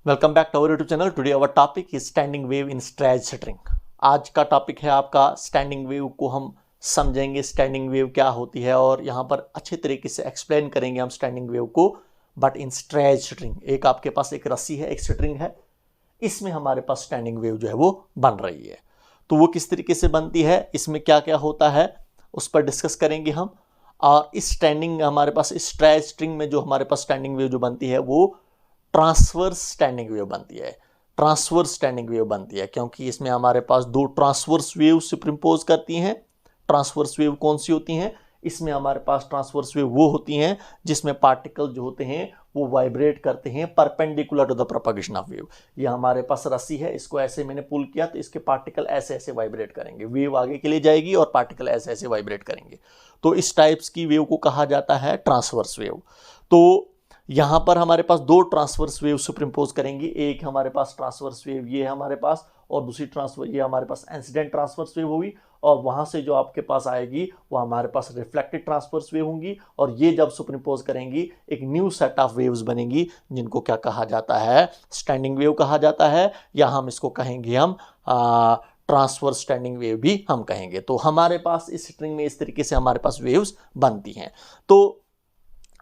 Welcome back to our YouTube channel. Today our topic is standing wave in stretch string. आज का topic है आपका standing wave को हम समझेंगे, स्टैंडिंग वेव क्या होती है और यहाँ पर अच्छे तरीके से एक्सप्लेन करेंगे हम स्टैंडिंग वेव को, बट इन स्ट्रेच शटरिंग। एक आपके पास एक रस्सी है, एक शटरिंग है, इसमें हमारे पास स्टैंडिंग वेव जो है वो बन रही है। तो वो किस तरीके से बनती है, इसमें क्या क्या होता है, उस पर डिस्कस करेंगे हम। और इस स्टैंडिंग हमारे पास स्ट्रेच शटरिंग में जो हमारे पास स्टैंडिंग वेव जो बनती है वो ट्रांसवर्स स्टैंडिंग वेव बनती है। ट्रांसवर्स स्टैंडिंग वेव बनती है क्योंकि इसमें हमारे पास दो ट्रांसवर्स वेव सुपरिम्पोज करती हैं। ट्रांसवर्स वेव कौन सी होती हैं? इसमें हमारे पास ट्रांसवर्स वेव वो होती हैं जिसमें पार्टिकल जो होते हैं वो वाइब्रेट करते हैं perpendicular to the propagation of wave. ये हमारे पास रस्सी है, इसको ऐसे मैंने पुल किया तो इसके पार्टिकल ऐसे ऐसे वाइब्रेट करेंगे, वेव आगे के लिए जाएगी और पार्टिकल ऐसे ऐसे वाइब्रेट करेंगे। तो इस टाइप्स की वेव को कहा जाता है ट्रांसवर्स वेव। तो यहाँ पर हमारे पास दो ट्रांसवर्स वेव सुपरिम्पोज करेंगी। एक हमारे पास ट्रांसवर्स वेव ये है हमारे पास, और दूसरी ट्रांसफर ये हमारे पास इंसिडेंट ट्रांसवर्स वेव होगी, और वहाँ से जो आपके पास आएगी वो हमारे पास रिफ्लेक्टेड ट्रांसवर्स वेव होंगी। और ये जब सुपरिम्पोज करेंगी एक न्यू सेट ऑफ वेव्स बनेंगी जिनको क्या कहा जाता है? स्टैंडिंग वेव कहा जाता है, या हम इसको कहेंगे हम ट्रांसवर्स स्टैंडिंग वेव भी हम कहेंगे। तो हमारे पास इस स्ट्रिंग में इस तरीके से हमारे पास वेव्स बनती हैं। तो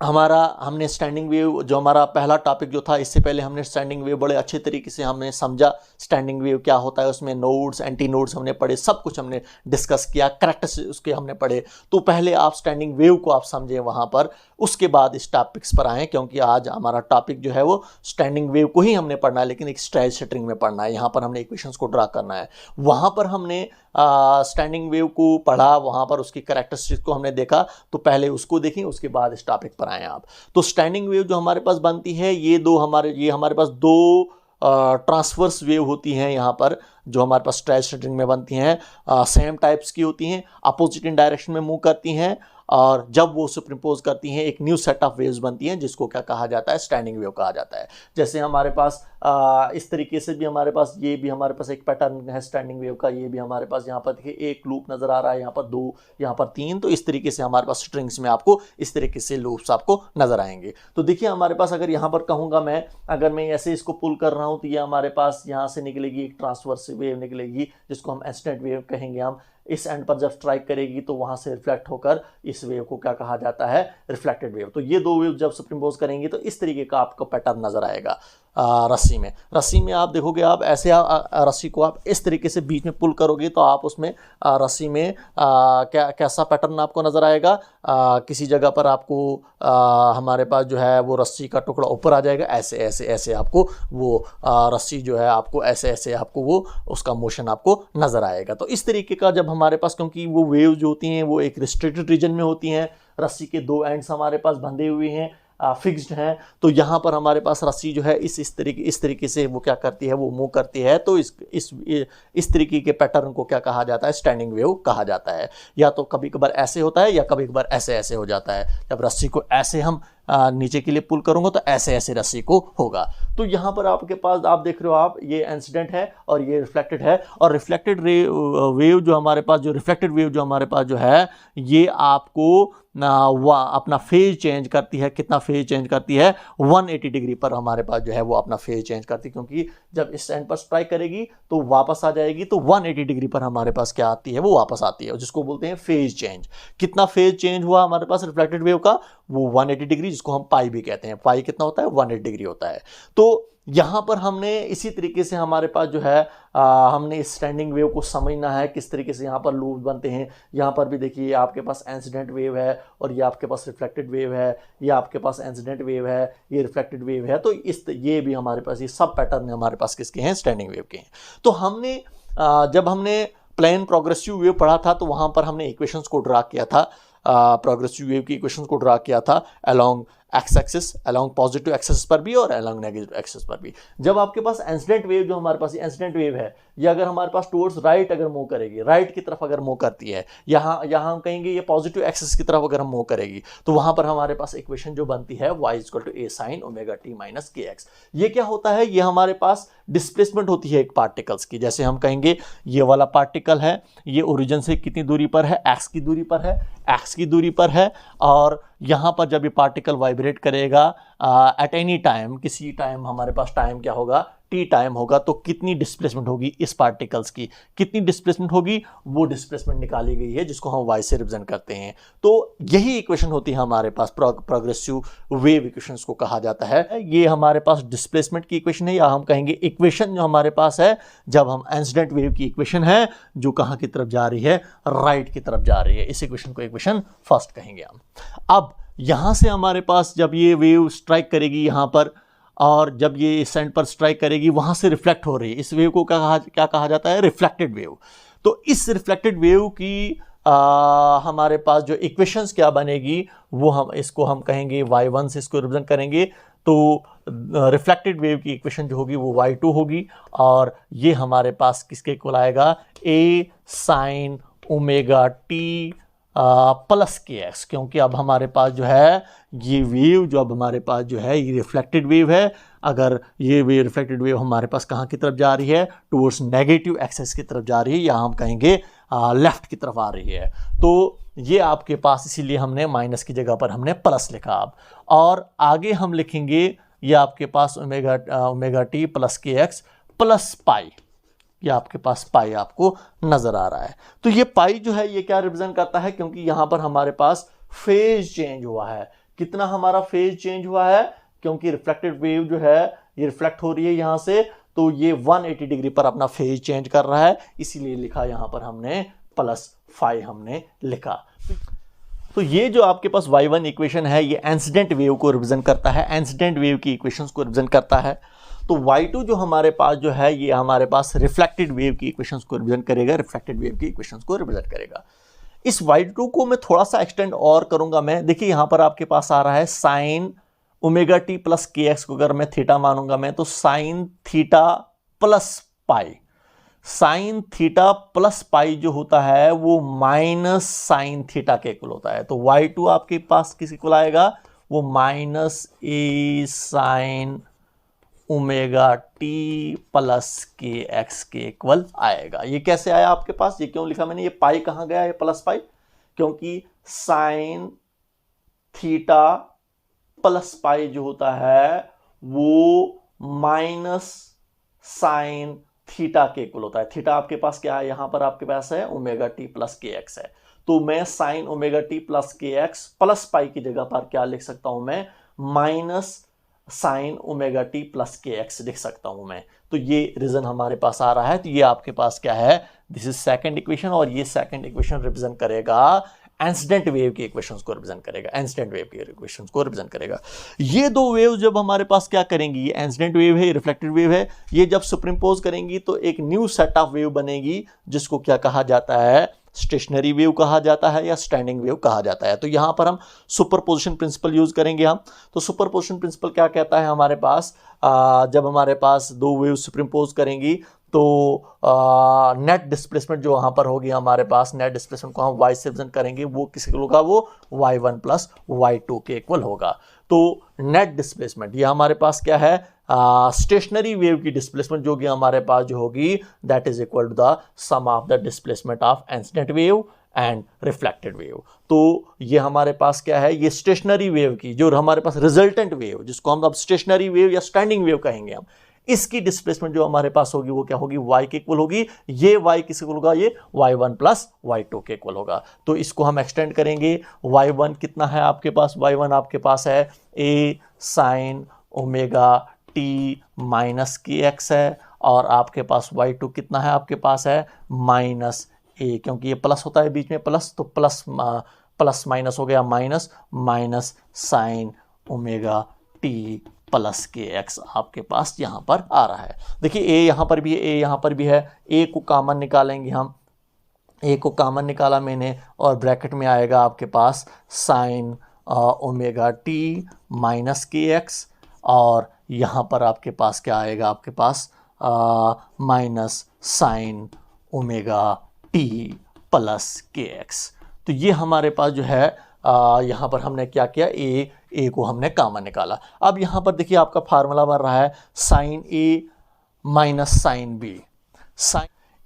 हमने स्टैंडिंग वेव जो हमारा पहला टॉपिक जो था, इससे पहले हमने स्टैंडिंग वेव बड़े अच्छे तरीके से हमने समझा स्टैंडिंग वेव क्या होता है। उसमें नोड्स, एंटी नोड्स हमने पढ़े, सब कुछ हमने डिस्कस किया, कैरेक्टरिस्टिक्स उसके हमने पढ़े। तो पहले आप स्टैंडिंग वेव को आप समझें वहाँ पर, उसके बाद इस टॉपिक्स पर आएँ, क्योंकि आज हमारा टॉपिक जो है वो स्टैंडिंग वेव को ही हमने पढ़ना है, लेकिन एक स्ट्रेच शटरिंग में पढ़ना है। यहाँ पर हमने इक्वेशंस को ड्रा करना है। वहाँ पर हमने स्टैंडिंग वेव को पढ़ा, वहाँ पर उसकी कैरेक्टरिस्टिक्स को हमने देखा। तो पहले उसको देखें, उसके बाद इस टॉपिक पर आएँ आप। तो स्टैंडिंग वेव जो हमारे पास बनती है ये हमारे पास दो ट्रांसवर्स वेव होती हैं यहाँ पर, जो हमारे पास स्ट्रेच शटरिंग में बनती हैं। सेम टाइप्स की होती हैं, अपोजिट इन डायरेक्शन में मूव करती हैं, और जब वो सुपरिम्पोज करती हैं एक न्यू सेट ऑफ वेव्स बनती हैं जिसको क्या कहा जाता है? स्टैंडिंग वेव कहा जाता है। जैसे हमारे पास इस तरीके से भी हमारे पास ये भी हमारे पास एक पैटर्न है स्टैंडिंग वेव का। ये भी हमारे पास यहाँ पर देखिए एक लूप नजर आ रहा है, यहाँ पर दो, यहाँ पर तीन। तो इस तरीके से हमारे पास स्ट्रिंग्स में आपको इस तरीके से लूप्स आपको नजर आएंगे। तो देखिए हमारे पास अगर यहाँ पर कहूँगा मैं, अगर मैं ऐसे इसको पुल कर रहा हूँ तो ये हमारे पास यहाँ से निकलेगी एक ट्रांसवर्स वेव निकलेगी जिसको हम इंसिडेंट वेव कहेंगे हम। इस एंड पर जब स्ट्राइक करेगी तो वहां से रिफ्लेक्ट होकर इस वेव को क्या कहा जाता है? Reflected wave. तो ये दो वेव जब सुपरिम्पोज करेंगी तो इस तरीके का आपको पैटर्न नजर आएगा रस्सी में आप देखोगे, आप ऐसे रस्सी को आप इस तरीके से बीच में पुल करोगे तो आप उसमें रस्सी में कैसा पैटर्न आपको नजर आएगा? किसी जगह पर आपको हमारे पास जो है वो रस्सी का टुकड़ा ऊपर आ जाएगा, ऐसे ऐसे ऐसे आपको वो रस्सी जो है आपको ऐसे ऐसे आपको वो उसका मोशन आपको नजर आएगा। तो इस तरीके का जब हमारे पास, क्योंकि वो वेव जो होती हैं वो एक रिस्ट्रिक्टेड रीजन में होती हैं, रस्सी के दो एंड्स हमारे पास बंधे हुए हैं, फिक्स्ड हैं, तो यहाँ पर हमारे पास रस्सी जो है इस तरीके से वो क्या करती है? वो मूव करती है। तो इस तरीके के पैटर्न को क्या कहा जाता है? स्टैंडिंग वेव कहा जाता है। या तो कभी कभार ऐसे होता है या कभी कभार ऐसे ऐसे हो जाता है। जब रस्सी को ऐसे हम नीचे के लिए पुल करूंगा तो ऐसे ऐसे रस्सी को होगा। तो यहाँ पर आपके पास आप देख रहे हो, आप ये इंसिडेंट है और ये रिफ्लेक्टेड है। और रिफ्लेक्टेड वेव जो हमारे पास जो है ये आपको अपना फेज चेंज करती है। कितना फेज चेंज करती है? 180 डिग्री पर हमारे पास जो है वो अपना फेज चेंज करती है, क्योंकि जब इस एंड पर स्ट्राइक करेगी तो वापस आ जाएगी। तो 180 डिग्री पर हमारे पास क्या आती है? वो वापस आती है, जिसको बोलते हैं फेज चेंज। कितना फेज चेंज हुआ हमारे पास रिफ्लेक्टेड वेव का? वो 180 डिग्री, जिसको हम पाई भी कहते हैं। पाई कितना होता है? 180 डिग्री होता है। तो यहाँ पर हमने इसी तरीके से हमारे पास जो है हमने इस स्टैंडिंग वेव को समझना है किस तरीके से यहाँ पर लूप बनते हैं। यहाँ पर भी देखिए आपके पास इंसिडेंट वेव है और ये आपके पास रिफ्लेक्टेड वेव है, ये आपके पास इंसिडेंट वेव है, ये रिफ्लेक्टेड वेव है। तो ये भी हमारे पास ये सब पैटर्न हमारे पास किसके हैं? स्टैंडिंग वेव के हैं। तो हमने जब हमने प्लेन प्रोग्रेसिव वेव पढ़ा था तो वहाँ पर हमने इक्वेशंस को ड्रा किया था, प्रोग्रेसिव वेव की इक्वेशंस को ड्रा किया था along x axis, along positive axis पर भी और अलोंग नेगेटिव एक्सिस पर भी। जब आपके पास इंसिडेंट वेव जो हमारे पास इंसिडेंट वेव है, ये अगर हमारे पास टुवर्ड्स राइट अगर मूव करेगी, राइट की तरफ अगर मूव करती है, यहाँ हम कहेंगे ये पॉजिटिव एक्सिस की तरफ अगर हम मूव करेगी, तो वहां पर हमारे पास इक्वेशन जो बनती है y = a sin omega t - kx। ये क्या होता है? ये हमारे पास डिस्प्लेसमेंट होती है एक पार्टिकल्स की। जैसे हम कहेंगे ये वाला पार्टिकल है, ये ओरिजिन से कितनी दूरी पर है? x की दूरी पर है, और यहाँ पर जब ये पार्टिकल वाइब्रेट करेगा एट एनी टाइम, किसी टाइम हमारे पास टाइम क्या होगा, टी टाइम होगा, तो कितनी डिस्प्लेसमेंट होगी इस पार्टिकल्स की, कितनी डिस्प्लेसमेंट होगी, वो डिस्प्लेसमेंट निकाली गई है जिसको हम वाई से रिप्रेजेंट करते हैं। तो यही इक्वेशन होती है हमारे पास, प्रोग्रेसिव वेव इक्वेशंस को कहा जाता है। ये हमारे पास डिस्प्लेसमेंट की इक्वेशन है, या हम कहेंगे इक्वेशन जो हमारे पास है जब हम इंसिडेंट वेव की इक्वेशन है जो कहाँ की तरफ जा रही है, राइट की तरफ जा रही है। इस इक्वेशन को इक्वेशन फर्स्ट कहेंगे हम। अब यहां से हमारे पास जब ये वेव स्ट्राइक करेगी यहाँ पर, और जब ये सेंटर पर स्ट्राइक करेगी वहां से रिफ्लेक्ट हो रही है, इस वेव को क्या कहा जाता है, रिफ्लेक्टेड वेव। तो इस रिफ्लेक्टेड वेव की हमारे पास जो इक्वेशंस क्या बनेगी, वो हम कहेंगे y1 से इसको रिप्रेजेंट करेंगे। तो रिफ्लेक्टेड वेव की इक्वेशन जो होगी वो y2 होगी, और ये हमारे पास किसके इक्वल आएगा, a sin omega t plus k x, क्योंकि अब हमारे पास जो है ये वेव जो अब हमारे पास जो है ये रिफ्लेक्टेड वेव है। अगर ये वेव रिफ्लेक्टेड वेव हमारे पास कहाँ की तरफ जा रही है, टूवर्ड्स नेगेटिव एक्सेस की तरफ जा रही है, या हम कहेंगे लेफ्ट की तरफ आ रही है। तो ये आपके पास, इसीलिए हमने माइनस की जगह पर हमने प्लस लिखा। अब और आगे हम लिखेंगे ये आपके पास omega t plus k x plus pi, ये आपके पास पाई आपको नजर आ रहा है। तो ये पाई जो है ये क्या रिप्रेजेंट करता है, क्योंकि यहां पर हमारे पास फेज चेंज हुआ है। कितना हमारा फेज चेंज हुआ है, क्योंकि रिफ्लेक्टेड वेव जो है ये रिफ्लेक्ट हो रही है यहां से, तो ये 180 डिग्री पर अपना फेज चेंज कर रहा है, इसीलिए लिखा यहां पर हमने प्लस 5 हमने लिखा। तो ये जो आपके पास y1 इक्वेशन है ये इंसिडेंट वेव को रिप्रेजेंट करता है, इंसिडेंट वेव की इक्वेशंस को रिप्रेजेंट करता है। तो y2 जो हमारे पास जो है ये हमारे पास रिफ्लेक्टेड वेव की इक्वेशंस को रिप्रेजेंट करेगा, रिफ्लेक्टेड वेव की इक्वेशंस को रिप्रेजेंट करेगा। इस y2 को मैं थोड़ा सा एक्सटेंड और करूंगा मैं। देखिए यहां पर आपके पास आ रहा है sign omega t plus k x को अगर मैं थीटा मानूंगा मैं, तो sine theta plus pi, sine theta plus pi जो होता है वो माइनस साइन थीटा के इक्वल होता है। तो y2 आपके पास किस इक्वल आएगा, वो माइनस ए sign omega t plus k x के इक्वल आएगा। ये कैसे आया आपके पास, ये क्यों लिखा मैंने, ये पाई कहां गया, ये प्लस पाई, क्योंकि साइन थीटा प्लस पाई जो होता है वो माइनस साइन थीटा के इक्वल होता है। थीटा आपके पास क्या है, यहां पर आपके पास है omega t plus k x है। तो मैं sign omega t plus k x plus pi की जगह पर क्या लिख सकता हूं मैं, minus sine omega t plus k x लिख सकता हूं मैं। तो ये रीजन हमारे पास आ रहा है। तो ये आपके पास क्या है, दिस इज सेकंड इक्वेशन, और ये सेकंड इक्वेशन रिप्रेजेंट करेगा इंसिडेंट वेव की इक्वेशंस को रिप्रेजेंट करेगा, इंसिडेंट वेव की इक्वेशंस को रिप्रेजेंट करेगा। ये दो वेव जब हमारे पास क्या करेंगी, ये इंसिडेंट वेव है, रिफ्लेक्टेड वेव है, ये जब सुपरइम्पोज करेंगी तो एक न्यू सेट ऑफ वेव बनेगी जिसको क्या कहा जाता है, स्टेशनरी वेव कहा जाता है या स्टैंडिंग वेव कहा जाता है। तो यहां पर हम सुपरपोजिशन प्रिंसिपल यूज करेंगे हम। तो सुपरपोजिशन प्रिंसिपल क्या कहता है हमारे पास, जब हमारे पास दो वेव सुपरइम्पोज करेंगी तो नेट डिस्प्लेसमेंट जो वहां पर होगी हमारे पास, नेट डिस्प्लेसमेंट को हम y से रिप्रेजेंट करेंगे, वो किस इक्वल होगा, वो y1 प्लस y2 के इक्वल होगा। तो नेट डिस्प्लेसमेंट ये हमारे पास क्या है, स्टेशनरी वेव की डिस्प्लेसमेंट जो कि हमारे पास जो होगी that is equal to the sum of the displacement of incident wave and reflected wave. तो ये हमारे पास क्या है, ये स्टेशनरी वेव की जो हमारे पास रिजल्टेंट वेव, जिसको हम अब स्टेशनरी वेव या स्टैंडिंग वेव कहेंगे हम, इसकी डिस्प्लेसमेंट जो हमारे पास होगी वो क्या होगी, y के इक्वल होगी। ये y किस इक्वल होगा, ये y1 प्लस y2 के इक्वल होगा। तो इसको हम एक्सटेंड करेंगे, y1 कितना है आपके पास, y1 आपके पास है a sign omega t minus k x है, और आपके पास y2 कितना है, आपके पास है माइनस a, क्योंकि ये प्लस होता है बीच में प्लस, तो प्लस माइनस हो गया minus, minus sine omega t plus k x आपके पास यहां पर आ रहा है। देखिए a यहां पर भी है, a यहां पर भी है, a को कॉमन निकालेंगे हम, a को कॉमन निकाला मैंने, और ब्रैकेट में आएगा आपके पास sine omega t minus k x, और यहां पर आपके पास क्या आएगा, आपके पास minus sine omega t plus k x. तो ये हमारे पास जो है यहाँ पर हमने क्या किया, ए को हमने कॉमन निकाला। अब यहाँ पर देखिए आपका फार्मूला बन रहा है sign A minus sine B.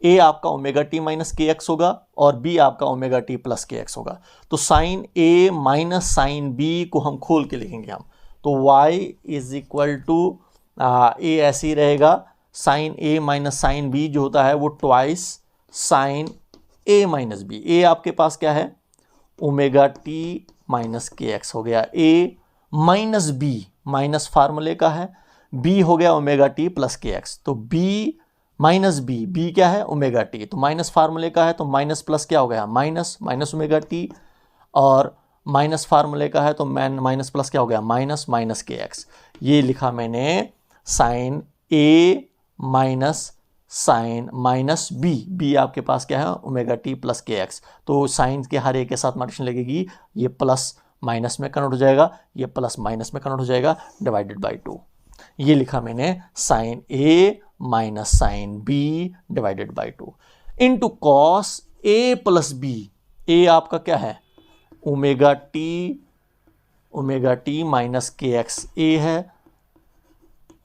A आपका omega t minus k x होगा और बी आपका omega t plus k x होगा। तो sign A minus sine B को हम खोल के लिखेंगे हम, तो y इज इक्वल टू ए ऐसे ही रहेगा, sign A minus sine B जो होता है वो twice sign A minus B. ए आपके पास क्या है, omega t minus k x हो गया, ए माइनस बी माइनस फार्मूले का है, बी हो गया omega t plus k x. तो बी माइनस बी, बी क्या है ओमेगा टी, तो माइनस फार्मूले का है तो माइनस प्लस क्या हो गया माइनस, माइनस ओमेगा टी, और माइनस फार्मूले का है तो माइनस प्लस क्या हो गया माइनस, माइनस के एक्स। ये लिखा मैंने sine A minus sine minus B, B आपके पास क्या है omega t plus k x. तो साइन के हर एक के साथ मल्टीप्लिकेशन लगेगी, ये प्लस माइनस में कन्वर्ट हो जाएगा, ये प्लस माइनस में कन्वर्ट हो जाएगा, डिवाइडेड बाई 2। ये लिखा मैंने sine A minus sine B divided by 2 into cos A plus B. A आपका क्या है omega t minus k x A है,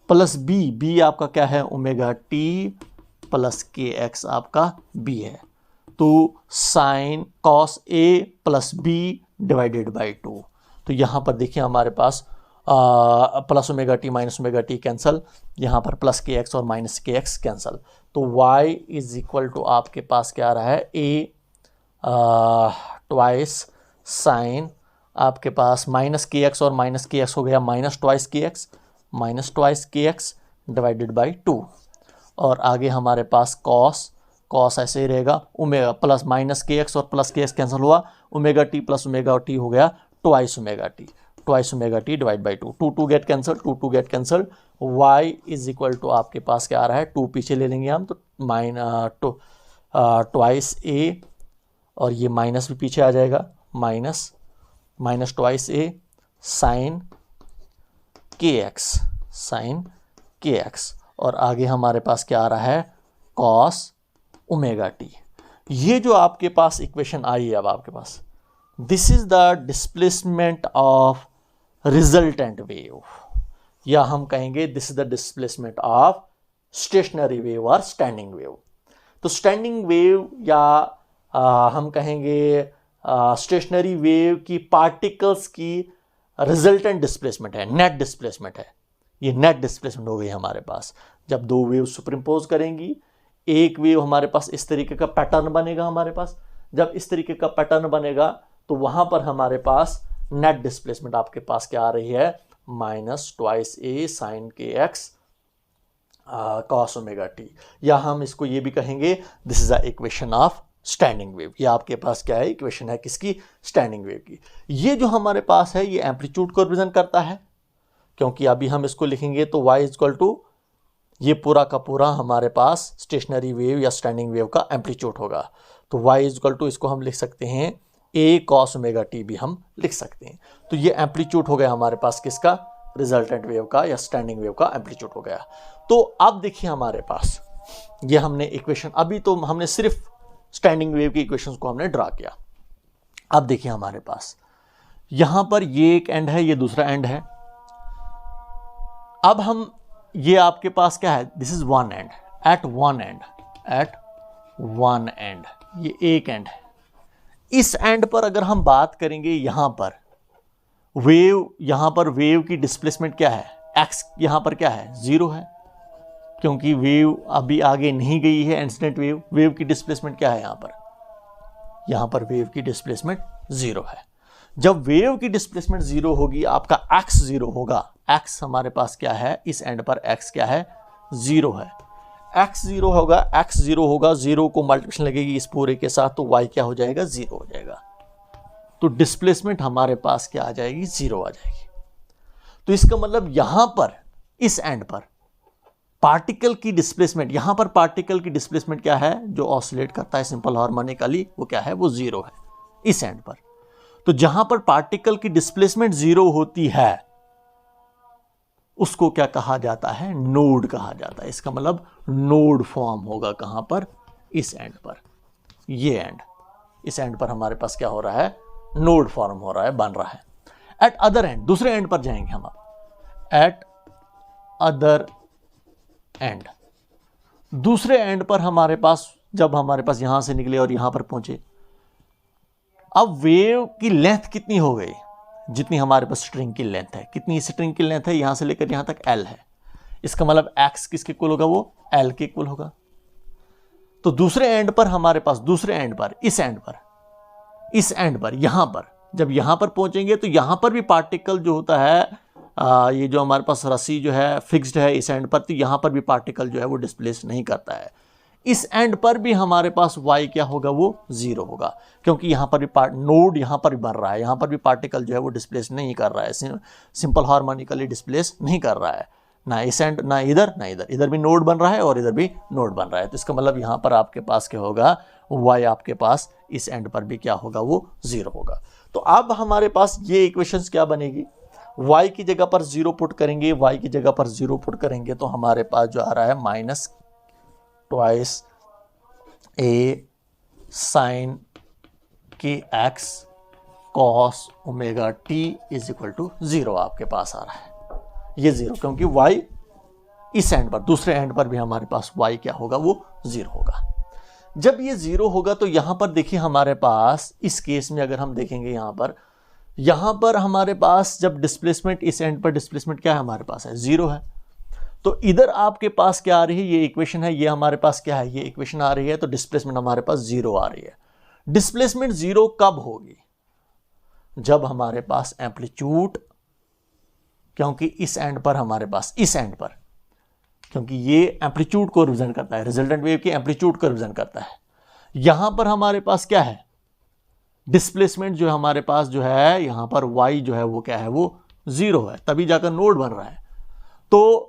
प्लस बी, बी आपका क्या है omega t plus k x आपका बी है। तो sine cos A plus B divided by 2। तो यहाँ पर देखिए हमारे पास plus omega t minus omega t cancel, यहाँ पर प्लस के एक्स और माइनस के एक्स कैंसल। तो y इज इक्वल टू आपके पास क्या आ रहा है ए ट्वाइस साइन आपके पास माइनस के एक्स और माइनस के एक्स हो गया minus twice k x divided by 2। और आगे हमारे पास कॉस ऐसे ही रहेगा, omega plus minus k x और प्लस के एक्स कैंसिल हुआ, omega t plus omega t हो गया twice omega t divide by 2, 2 get cancel, y is equal to आपके पास क्या आ रहा है 2 पीछे ले लेंगे हम तो ट्वाइस ए, और ये माइनस भी पीछे आ जाएगा, माइनस ट्वाइस ए साइन के एक्स, और आगे हमारे पास क्या आ रहा है कॉस ओमेगा टी। ये जो आपके पास इक्वेशन आई है अब आपके पास, this is the displacement of resultant wave, या हम कहेंगे this is the displacement of stationary wave और स्टैंडिंग वेव। तो स्टैंडिंग वेव या हम कहेंगे स्टेशनरी वेव की पार्टिकल्स की रिजल्टेंट डिस्प्लेसमेंट है, नेट डिस्प्लेसमेंट है। ये नेट डिस्प्लेसमेंट हो गई हमारे पास। जब दो वेव सुपरइम्पोज करेंगी, एक वेव हमारे पास इस तरीके का पैटर्न बनेगा हमारे पास, जब इस तरीके का पैटर्न बनेगा तो वहां पर हमारे पास नेट डिस्प्लेसमेंट आपके पास क्या आ रही है माइनस ट्वाइस ए sign k x cos omega T, या हम इसको ये भी कहेंगे this is a equation of standing wave. ये आपके पास क्या है इक्वेशन है किसकी स्टैंडिंग वेव की। ये जो हमारे पास है ये एम्पलीट्यूड को रिप्रेजेंट करता है, क्योंकि अभी हम इसको लिखेंगे तो y इज इक्वल टू ये पूरा का पूरा हमारे पास स्टेशनरी वेव या स्टैंडिंग वेव का एम्पलीट्यूड होगा। तो y इज इक्वल टू इसको हम लिख सकते हैं a cos ओमेगा टी भी हम लिख सकते हैं। तो ये एम्पलीट्यूड हो गया हमारे पास किसका रिजल्टेंट वेव का या स्टैंडिंग वेव का एम्पलीट्यूड हो गया। तो अब देखिए हमारे पास ये हमने इक्वेशन, अभी तो हमने सिर्फ स्टैंडिंग वेव की इक्वेशंस को हमने ड्रा किया। अब देखिए हमारे पास यहां पर ये एक एंड है, ये दूसरा एंड है। अब हम ये आपके पास क्या है this is one end, at one end ये एक एंड है। इस एंड पर अगर हम बात करेंगे यहां पर वेव की डिस्प्लेसमेंट क्या है एक्स, यहां पर क्या है 0 है, क्योंकि वेव अभी आगे नहीं गई है इंसिडेंट वेव की डिस्प्लेसमेंट क्या है यहां पर वेव की डिस्प्लेसमेंट 0 है। जब वेव की डिस्प्लेसमेंट 0 होगी आपका x 0 होगा, x हमारे पास क्या है इस एंड पर x क्या है 0 है, x 0 होगा, 0 को मल्टीप्लिकेशन लगेगी इस पूरे के साथ तो y क्या हो जाएगा 0 हो जाएगा। तो डिस्प्लेसमेंट हमारे पास क्या आ जाएगी 0 आ जाएगी। तो इसका मतलब यहां पर इस एंड पर पार्टिकल की डिस्प्लेसमेंट, यहां पर पार्टिकल की डिस्प्लेसमेंट क्या है जो ऑसिलेट करता है सिंपल हार्मोनिकली, वो क्या है वो 0 है इस एंड पर। तो जहां पर पार्टिकल की डिस्प्लेसमेंट 0 होती है उसको क्या कहा जाता है नोड कहा जाता है। इसका मतलब नोड फॉर्म होगा कहां पर इस एंड पर, ये एंड, इस एंड पर हमारे पास क्या हो रहा है नोड फॉर्म हो रहा है, बन रहा है। एट अदर एंड, दूसरे एंड पर जाएंगे हम, एट अदर एंड, दूसरे एंड पर हमारे पास जब हमारे पास यहां से निकले और यहां पर पहुंचे, अब वेव की लेंथ कितनी हो गई, जितनी हमारे पास स्ट्रिंग की लेंथ है। कितनी स्ट्रिंग की लेंथ है, यहां से लेकर यहां तक L है। इसका मतलब x किसके इक्वल होगा, वो L के इक्वल होगा। तो दूसरे एंड पर हमारे पास, दूसरे एंड पर, इस एंड पर यहां पर, जब यहां पर पहुंचेंगे तो यहां पर भी पार्टिकल जो होता है, ये जो हमारे पास रस्सी जो है फिक्स्ड है इस एंड पर, तो यहां पर भी पार्टिकल जो है वो डिस्प्लेस नहीं करता है। इस एंड पर भी हमारे पास y क्या होगा, वो 0 होगा, क्योंकि यहां पर भी नोड यहां पर भी बन रहा है, यहां पर भी पार्टिकल जो है वो डिस्प्लेस नहीं कर रहा है, सिंपल हार्मोनिकली डिस्प्लेस नहीं कर रहा है, ना इस एंड ना इधर ना इधर, इधर भी नोड बन रहा है और इधर भी नोड बन रहा है। तो इसका मतलब यहां पर आपके पास क्या होगा, y आपके पास इस एंड पर भी क्या होगा, वो 0 होगा। तो अब हमारे पास ये इक्वेशंस क्या बनेगी, y की जगह पर 0 पुट करेंगे, y की जगह पर 0 पुट करेंगे तो हमारे पास जो आ रहा है minus twice a sine k x cos omega t is equal to 0 आपके पास आ रहा है। ये 0 क्योंकि y इस एंड पर, दूसरे एंड पर भी हमारे पास y क्या होगा, वो 0 होगा। जब ये 0 होगा तो यहां पर देखिए हमारे पास, इस केस में अगर हम देखेंगे यहां पर हमारे पास जब डिस्प्लेसमेंट, इस एंड पर डिस्प्लेसमेंट क्या है हमारे पास है, 0 है। तो इधर आपके पास क्या आ रही है, ये इक्वेशन है, ये हमारे पास क्या है, ये इक्वेशन आ रही है, तो डिस्प्लेसमेंट हमारे पास 0 आ रही है। डिस्प्लेसमेंट 0 कब होगी, जब हमारे पास एम्पलीट्यूड, क्योंकि इस एंड पर हमारे पास, इस एंड पर, क्योंकि ये एम्पलीट्यूड को रिप्रेजेंट करता है, रिजल्टेंट वेव की एम्पलीट्यूड को रिप्रेजेंट करता है। यहां पर हमारे पास क्या है, डिस्प्लेसमेंट जो हमारे पास जो है यहां पर y जो है वो क्या है, वो 0 है, तभी जाकर नोड बन रहा है। तो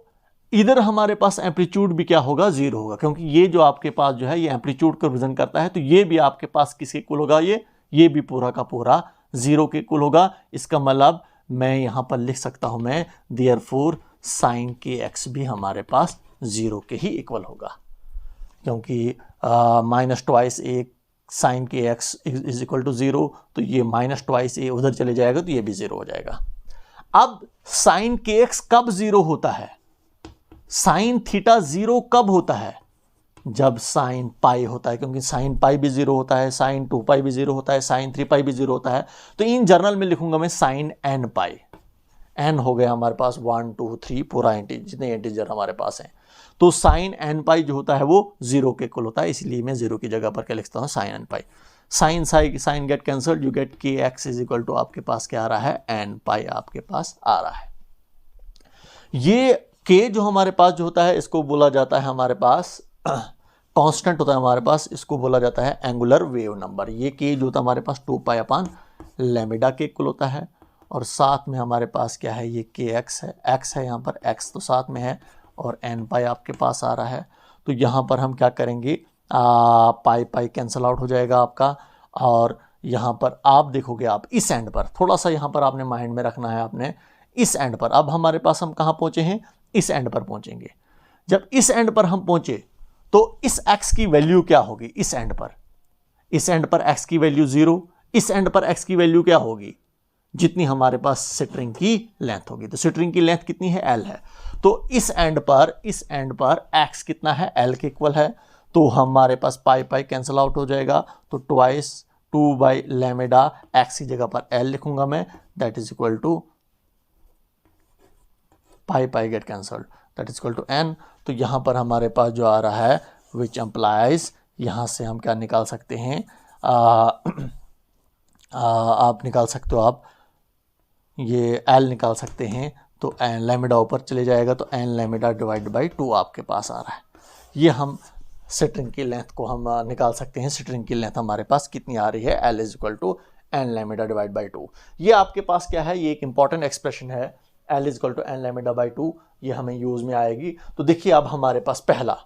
इधर हमारे पास एम्पलीट्यूड भी क्या होगा, 0 होगा, क्योंकि ये जो आपके पास जो है ये एम्पलीट्यूड को रिप्रेजेंट करता है। तो ये भी आपके पास किसके इक्वल होगा, ये भी पूरा का पूरा 0 के इक्वल होगा। इसका मतलब मैं यहां पर लिख सकता हूं मैं, देयरफॉर साइन के एक्स भी हमारे पास 0 के ही इक्वल होगा, क्योंकि minus twice A sign k x is equal to 0, तो ये माइनस ट्वाइस ए उधर चले जाएगा तो ये भी 0 हो जाएगा। अब साइन के एक्स कब 0 होता है, साइन थीटा 0 कब होता है, जब साइन पाई होता है, क्योंकि साइन पाई भी 0 होता है, साइन 2 पाई भी 0 होता है, साइन 3 पाई भी 0 होता है। तो इन जनरल में लिखूंगा मैं साइन एन पाई, एन हो गया हमारे पास 1 2 3 पूरा जितने इंटीजर हमारे पास हैं। तो साइन एन पाई जो होता है वो 0 के इक्वल होता है, इसलिए मैं 0 की जगह पर क्या लिखता हूं, sine n pi. Sine get cancelled, you get k x is equal to आपके पास क्या आ रहा है, एन पाई आपके पास आ रहा है। ये के जो हमारे पास जो होता है इसको बोला जाता है हमारे पास कांस्टेंट होता है हमारे पास, इसको बोला जाता है एंगुलर वेव नंबर। ये के जो होता है हमारे पास 2 पाई अपान लैम्ब्डा के इक्वल होता है, और साथ में हमारे पास क्या है, ये के एक्स है, एक्स है यहाँ पर, एक्स तो साथ में है, और एन पाई आपके पास आ रहा है। तो यहाँ पर हम क्या करेंगे, पाई पाई कैंसल आउट हो जाएगा आपका, और यहाँ पर आप देखोगे, आप इस एंड पर थोड़ा सा यहाँ पर आपने माइंड में रखना है आपने, इस एंड पर। अब हमारे पास हम कहाँ पहुँचे हैं, इस एंड पर पहुँचेंगे। जब इस एंड पर हम पहुँचे तो इस x की वैल्यू क्या होगी, इस एंड पर, इस एंड पर x की वैल्यू 0, इस एंड पर x की वैल्यू क्या होगी, जितनी हमारे पास स्ट्रिंग की लेंथ होगी। तो स्ट्रिंग की लेंथ कितनी है, L है। तो इस एंड पर x कितना है, L के इक्वल है। तो हमारे पास पाई पाई कैंसल आउट हो जाएगा, तो ट्वाइस 2 बाई लैम्ब्डा, x की जगह पर L लिखूंगा मैं, that is equal to pi pi get cancelled, that is equal to n। तो यहाँ पर हमारे पास जो आ रहा है, विच एम्प्लाइज, यहाँ से हम क्या निकाल सकते हैं, आप निकाल सकते हो, आप ये L निकाल सकते हैं। तो n लैम्ब्डा ऊपर चले जाएगा, तो n लैम्ब्डा डिवाइड बाई 2 आपके पास आ रहा है। ये हम स्ट्रिंग की लेंथ को हम निकाल सकते हैं। स्ट्रिंग की लेंथ हमारे पास कितनी आ रही है, L is equal to n lambda divide by 2। ये आपके पास क्या है, ये एक इंपॉर्टेंट एक्सप्रेशन है, L is equal to n lambda by 2, ये हमें यूज में आएगी। तो देखिए अब हमारे पास पहला,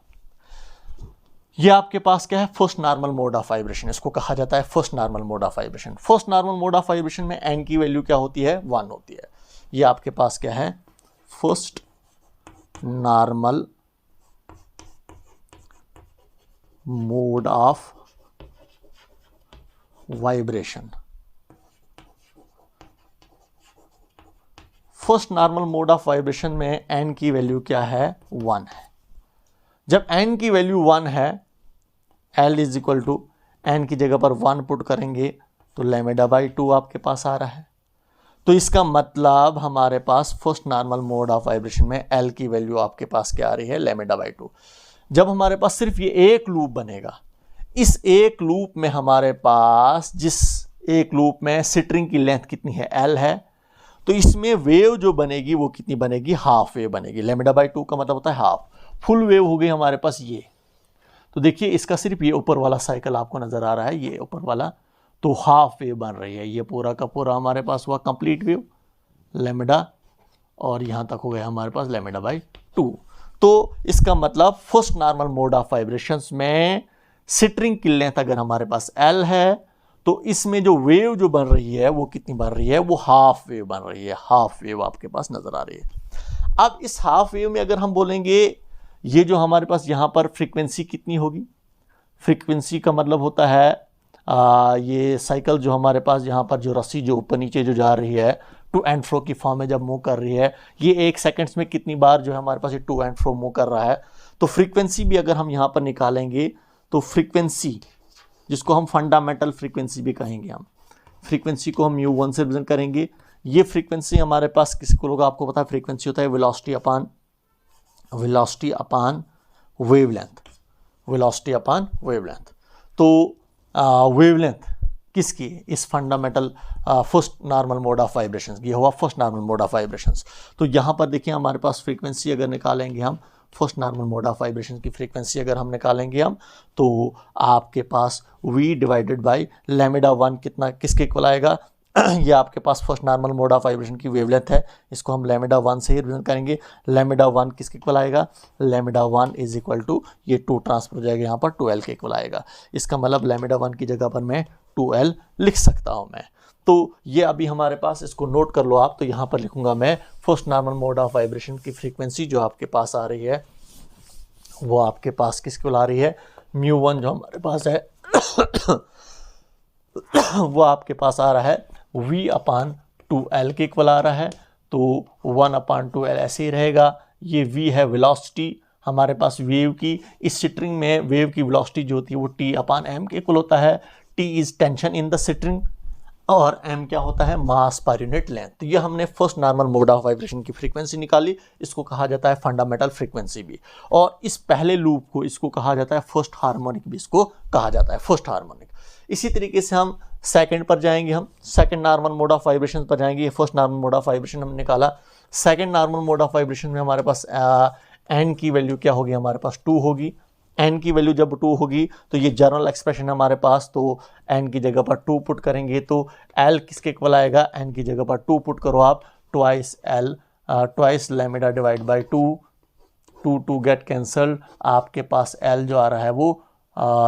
ये आपके पास क्या है, first normal mode of vibration, इसको कहा जाता है first normal mode of vibration. First normal mode of vibration में n की वैल्यू क्या होती है, 1 होती है। ये आपके पास क्या है, first normal mode of vibration. First normal mode of vibration में n की वैल्यू क्या है, 1 है। जब n की वैल्यू 1 है L is equal to n की जगह पर 1 पुट करेंगे तो λ/2 आपके पास आ रहा है। तो इसका मतलब हमारे पास first normal mode of vibration में L की वैल्यू आपके पास क्या आ रही है, λ/2। जब हमारे पास सिर्फ ये एक लूप बनेगा, इस एक लूप में हमारे पास जिस एक लूप में स्ट्रिंग की लेंथ कितनी है, L है, तो इसमें वेव जो बनेगी वो कितनी बनेगी, हाफ वेव बनेगी। λ/2 का मतलब होता है हाफ। फुल वेव हो गई हमारे पास ये। तो देखिए इसका सिर्फ ये ऊपर वाला साइकिल आपको नजर आ रहा है, ये ऊपर वाला, तो हाफ वेव बन रही है। ये पूरा का पूरा हमारे पास हुआ कंप्लीट वेव लैम्डा, और यहां तक हो गया हमारे पास λ/2। तो इसका मतलब first normal mode of vibrations में स्ट्रिंग की लेंथ अगर हमारे पास L है, तो इसमें जो वेव जो बन रही है वो कितनी बन रही है, वो हाफ वेव बन रही है। हाफ वेव आपके पास नजर आ रही है। अब इस हाफ वेव में अगर हम बोलेंगे ये जो हमारे पास यहाँ पर फ्रीक्वेंसी कितनी होगी, फ्रीक्वेंसी का मतलब होता है ये साइकिल जो हमारे पास यहाँ पर जो रस्सी जो ऊपर नीचे जो जा रही है टू एंड फ्रो की फॉर्म में जब मूव कर रही है, ये 1 सेकंड्स में कितनी बार जो है हमारे पास ये टू एंड फ्रो मूव कर रहा है। तो फ्रीक्वेंसी भी अगर हम यहाँ पर निकालेंगे तो फ्रीक्वेंसी, जिसको हम फंडामेंटल फ्रीक्वेंसी भी कहेंगे, हम फ्रीक्वेंसी को हम u1 से रिप्रेजेंट करेंगे। ये फ्रीक्वेंसी हमारे पास किसी को होगा, आपको पता है फ्रीक्वेंसी होता है वेलोसिटी अपान वेवलेंथ, वेलोसिटी अपान वेवलेंथ। तो वेवलेंथ किसकी, इस fundamental first normal mode of vibrations, ये हुआ first normal mode of vibrations. तो यहाँ पर देखिए हमारे पास फ्रीक्वेंसी अगर निकालेंगे हम, first normal mode of vibration की फ्रीक्वेंसी अगर हम निकालेंगे हम, तो आपके पास v डिवाइडेड बाई λ1 कितना किसके इक्वल आएगा, ये आपके पास first normal mode of vibration की वेवलेंथ है, इसको हम λ1 से ही रिप्रेजेंट करेंगे। λ1 किसके इक्वल आएगा, λ1 इज इक्वल टू ये 2 ट्रांसफर हो जाएगा यहाँ पर 2L के इक्वल आएगा। इसका मतलब λ1 की जगह पर मैं 2L लिख सकता हूँ मैं। तो ये अभी हमारे पास, इसको नोट कर लो आप। तो यहाँ पर लिखूंगा मैं first normal mode of vibration की फ्रीक्वेंसी जो आपके पास आ रही है वो आपके पास किसको ला रही है, μ1 जो हमारे पास है वो आपके पास आ रहा है v/2L के इक्वल आ रहा है। तो 1/2L ऐसे ही रहेगा। ये v है वेलोसिटी हमारे पास वेव की, इस स्ट्रिंग में वेव की वेलोसिटी जो होती है वो T/m के इक्वल होता है। T is tension in the string और m क्या होता है, मास पर यूनिट लेंथ। तो ये हमने first normal mode of vibration की फ्रीक्वेंसी निकाली, इसको कहा जाता है फंडामेंटल फ्रीक्वेंसी भी। और इस पहले लूप को इसको कहा जाता है फर्स्ट हार्मोनिक भी, इसको कहा जाता है फर्स्ट हार्मोनिक। इसी तरीके से हम सेकंड पर जाएंगे, हम second normal mode of vibration पर जाएंगे। First normal mode of vibration हमने निकाला, second normal mode of vibration में हमारे पास n की वैल्यू क्या होगी, हमारे पास 2 होगी। n की वैल्यू जब 2 होगी तो ये जनरल एक्सप्रेशन हमारे पास, तो n की जगह पर 2 पुट करेंगे तो L किसके इक्वल आएगा, n की जगह पर 2 पुट करो आप, twice L twice lambda divide by 2 get cancelled, आपके पास L जो आ रहा है वो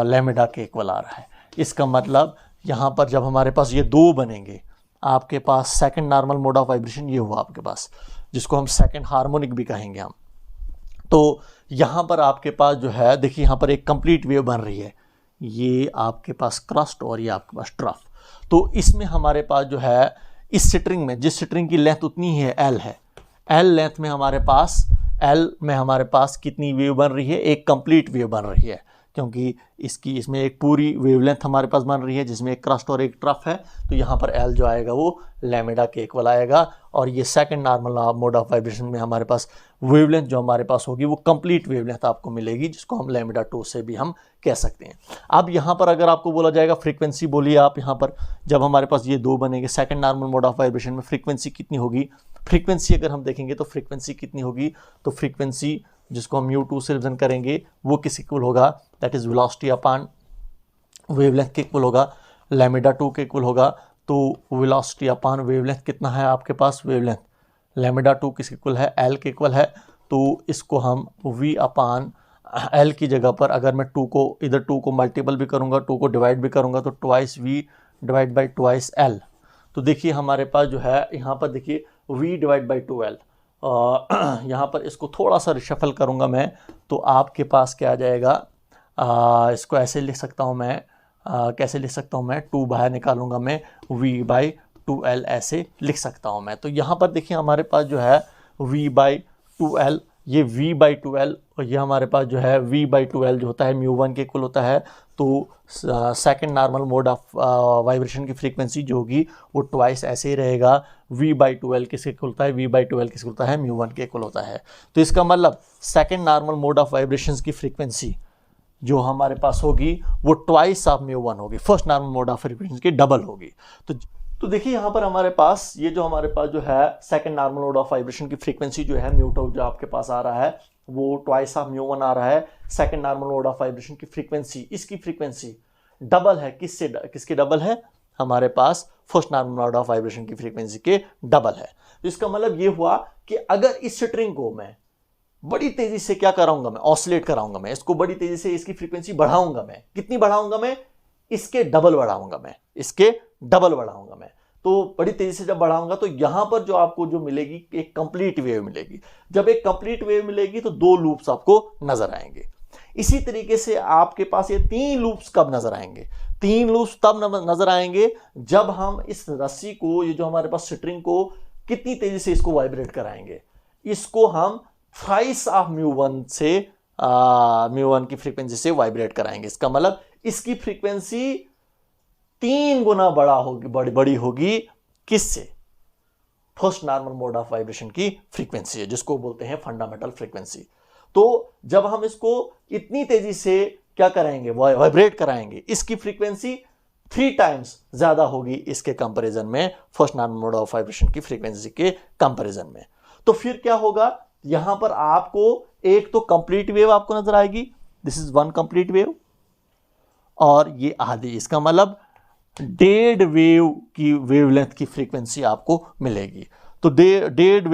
लैम्डा के इक्वल आ रहा है। इसका मतलब यहाँ पर जब हमारे पास ये 2 बनेंगे, आपके पास second normal mode of vibration ये हुआ आपके पास, जिसको हम सेकंड हार्मोनिक भी कहेंगे हम। तो यहाँ पर आपके पास जो है देखिए यहाँ पर एक कंप्लीट वेव बन रही है, ये आपके पास क्रस्ट और ये आपके पास ट्रफ। तो इसमें हमारे पास जो है इस स्ट्रिंग में, जिस स्ट्रिंग की लेंथ उतनी ही है L है, L लेंथ में हमारे पास कितनी वेव बन रही है, एक कंप्लीट वेव बन रही है, क्योंकि इसमें एक पूरी वेवलेंथ हमारे पास बन रही है जिसमें एक क्रस्ट और एक ट्रफ है। तो यहाँ पर L जो आएगा वो लैम्डा के इक्वल आएगा। और ये second normal mode of vibration में हमारे पास वेवलेंथ जो हमारे पास होगी वो कंप्लीट वेवलेंथ आपको मिलेगी, जिसको हम λ2 से भी हम कह सकते हैं। अब यहाँ पर अगर आपको बोला जाएगा फ्रीक्वेंसी, बोलिए आप यहाँ पर जब हमारे पास ये 2 बनेंगे second normal mode of vibration में फ्रीक्वेंसी कितनी होगी, फ्रीक्वेंसी अगर हम देखेंगे तो फ्रीक्वेंसी कितनी होगी, तो फ्रीक्वेंसी जिसको हम μ2 से रिप्रेजेंट करेंगे वो किस इक्वल होगा, that is velocity upon wavelength के इक्वल होगा, λ2 के इक्वल होगा। तो वेलोसिटी अपान वेवलेंथ कितना है आपके पास, वेवलेंथ λ2 किस इक्वल है, L के इक्वल है। तो इसको हम v/L की जगह पर अगर मैं 2 को इधर 2 को मल्टीपल भी करूँगा, 2 को डिवाइड भी करूँगा, तो twice v divide by twice L। तो देखिए हमारे पास जो है यहाँ पर देखिए v डिवाइड बाई 2L, यहाँ पर इसको थोड़ा सा रिशफल करूँगा मैं, तो आपके पास क्या आ जाएगा, इसको ऐसे लिख सकता हूँ मैं, कैसे लिख सकता हूँ मैं, 2 बाहर निकालूंगा मैं, v/2L ऐसे लिख सकता हूँ मैं। तो यहाँ पर देखिए हमारे पास जो है v/2L, ये v/2L और ये हमारे पास जो है v/2L जो होता है μ1 के इक्वल होता है। तो second normal mode of vibration की फ्रीक्वेंसी जो होगी वो ट्वाइस ऐसे ही रहेगा, v/12 किसके इक्वल होता है, v/12 किसके होता है, μ1 के इक्वल होता है। तो इसका मतलब second normal mode of vibration की फ्रीक्वेंसी जो हमारे पास होगी वो ट्वाइस ऑफ μ1 होगी, first normal mode of vibration की डबल होगी। तो देखिए यहाँ पर हमारे पास ये जो हमारे पास जो है second normal mode of vibration की फ्रीक्वेंसी जो है μ2 जो आपके पास आ रहा है वो ट्वाइस ऑफ μ1 आ रहा है। Second normal mode of vibration की फ्रीक्वेंसी, इसकी फ्रीक्वेंसी डबल है, किसके डबल है, हमारे पास first normal mode of vibration की फ्रीक्वेंसी के डबल है। तो इसका मतलब ये हुआ कि अगर इस स्ट्रिंग को मैं बड़ी तेजी से क्या कराऊंगा, मैं ऑसिलेट कराऊंगा, मैं इसको बड़ी तेजी से इसकी फ्रीक्वेंसी बढ़ाऊंगा, मैं कितनी बढ़ाऊंगा, मैं इसके डबल बढ़ाऊंगा, मैं इसके डबल बढ़ाऊंगा मैं। तो बड़ी तेजी से जब बढ़ाऊंगा तो यहां पर जो आपको जो मिलेगी एक कंप्लीट वेव मिलेगी। जब एक कंप्लीट वेव मिलेगी तो 2 लूप्स आपको नजर आएंगे। इसी तरीके से आपके पास ये 3 लूप्स कब नजर आएंगे, 3 लूप्स तब नजर आएंगे जब हम इस रस्सी को, ये जो हमारे पास स्ट्रिंग को कितनी तेजी से इसको वाइब्रेट कराएंगे, इसको हम थ्राइस ऑफ μ1 से μ1 की फ्रीक्वेंसी से वाइब्रेट कराएंगे। इसका मतलब इसकी फ्रीक्वेंसी 3 गुना बड़ी होगी किससे, first normal mode of vibration की फ्रीक्वेंसी है जिसको बोलते हैं फंडामेंटल फ्रीक्वेंसी। तो जब हम इसको इतनी तेजी से क्या कराएंगे, वाइब्रेट कराएंगे, इसकी फ्रीक्वेंसी 3 टाइम्स ज्यादा होगी इसके कंपैरिजन में, first normal mode of vibration की फ्रीक्वेंसी के कंपैरिजन में। तो फिर क्या होगा, यहां पर आपको एक तो कंप्लीट वेव आपको नजर आएगी, this is one complete wave, और ये आधी, इसका मतलब डेड वेव की वेवलेंथ की फ्रीक्वेंसी आपको मिलेगी। तो डेड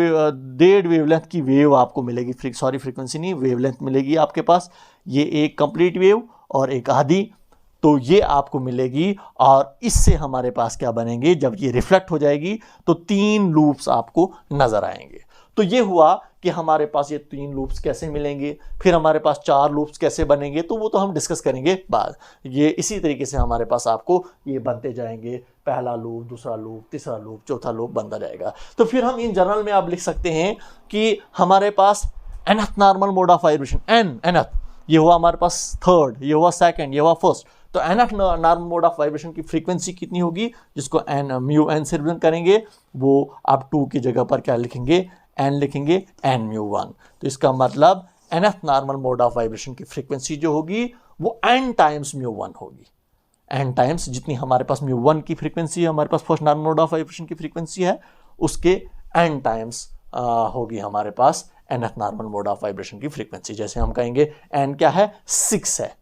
वेवलेंथ की वेव आपको मिलेगी, फ्रीक्वेंसी नहीं, वेवलेंथ मिलेगी आपके पास। ये एक कंप्लीट वेव और एक आधी, तो ये आपको मिलेगी। और इससे हमारे पास क्या बनेंगे, जब ये रिफ्लेक्ट हो जाएगी तो 3 लूप्स आपको नजर आएंगे। तो ये हुआ कि हमारे पास ये 3 लूप्स कैसे मिलेंगे, फिर हमारे पास 4 लूप्स कैसे बनेंगे, तो वो तो हम डिस्कस करेंगे बाद। ये इसी तरीके से हमारे पास आपको ये बनते जाएंगे, पहला लूप, दूसरा लूप, तीसरा लूप, चौथा लूप बनता जाएगा। तो फिर हम इन जनरल में आप लिख सकते हैं कि हमारे पास nth normal mode of vibration, nth, ये हुआ हमारे पास थर्ड, ये हुआ सेकंड, ये हुआ फर्स्ट। तो nth normal mode of vibration की फ्रीक्वेंसी कितनी होगी, जिसको μn से रिप्रेजेंट करेंगे, वो आप 2 की जगह पर क्या लिखेंगे, n लिखेंगे, nμ1। तो इसका मतलब nth normal mode of vibration की फ्रीक्वेंसी जो होगी वो n टाइम्स μ1 होगी, n टाइम्स जितनी हमारे पास μ1 की फ्रीक्वेंसी है, हमारे पास first normal mode of vibration की फ्रीक्वेंसी है, उसके n टाइम्स होगी हमारे पास nth normal mode of vibration की फ्रीक्वेंसी। जैसे हम कहेंगे n क्या है, 6 है,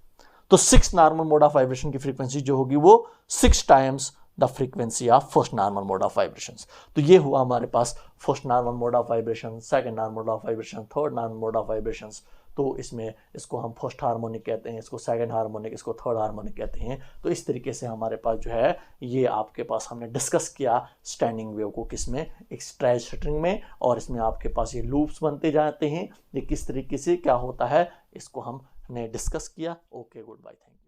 तो 6 नॉर्मल मोड ऑफ वाइब्रेशन की फ्रीक्वेंसी जो होगी वो 6 times the frequency of first normal mode of vibrations. तो ये हुआ हमारे पास first normal mode of vibration, second normal mode of vibration, third normal mode of vibrations. तो इसमें इसको हम फर्स्ट हार्मोनिक कहते हैं, इसको सेकंड हार्मोनिक, इसको थर्ड हार्मोनिक कहते हैं। तो इस तरीके से हमारे पास जो है ये आपके पास हमने डिस्कस किया स्टैंडिंग वेव को, किसमें, एक स्ट्रेच स्ट्रिंग में, और इसमें आपके पास ये लूप्स बनते जाते हैं, ये किस तरीके से क्या होता है इसको हमने डिस्कस किया। Okay, goodbye, thank you.